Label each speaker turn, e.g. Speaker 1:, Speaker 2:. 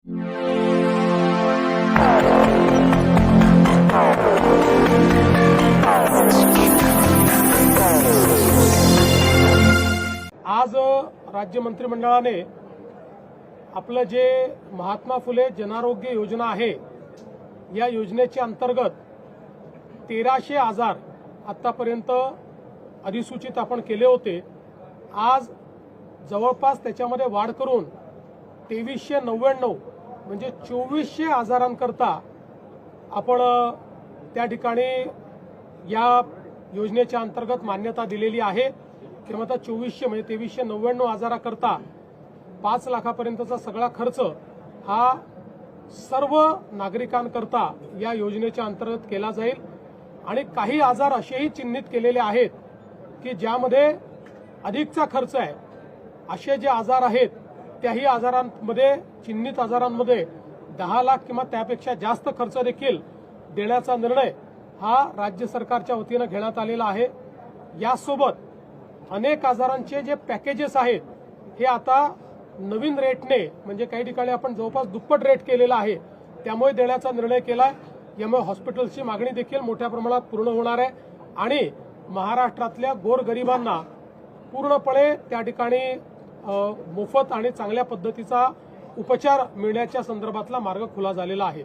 Speaker 1: आज राज्य मंत्रिमंडळाने आपलं जे महात्मा फुले जनआरोग्य योजना आहे या योजनेच्या अंतर्गत 1300 आजार आतापर्यंत अधिसूचित आपण केले होते। आज जवळपास त्याच्यामध्ये वाढ करून 2399 म्हणजे 2400 आजारांकरता आपण त्या ठिकाणी या योजनेच्या अंतर्गत मान्यता दिलेली आहे। किंवा आता 2400 म्हणजे 2399 आजाराकरता 5 लाखापर्यंतचा सगळा खर्च हा सर्व नागरिकांकरता या योजनेच्या अंतर्गत केला जाईल। आणि काही आजार असेही चिन्हित केलेले आहेत की ज्यामध्ये अधिकचा खर्च आहे। असे जे आजार आहेत त्याही आजारांमध्ये चिन्हित आजारांमध्ये 10 लाख किंवा त्यापेक्षा जास्त खर्च देखील देण्याचा निर्णय हा राज्य सरकारच्या वतीने घेण्यात आलेला आहे। यासोबत अनेक आजारांचे जे पॅकेजेस आहेत हे आता नवीन रेटने म्हणजे काही ठिकाणी आपण जवळपास दुप्पट रेट केलेला आहे त्यामुळे देण्याचा निर्णय केलाय। यामुळे हॉस्पिटल्सची मागणी देखील मोठ्या प्रमाणात पूर्ण होणार आहे आणि महाराष्ट्रातल्या गोरगरिबांना पूर्णपणे त्या ठिकाणी मोफत आणि चांगल्या पद्धतीचा उपचार मिळण्याच्या संदर्भातला मार्ग खुला झालेला आहे।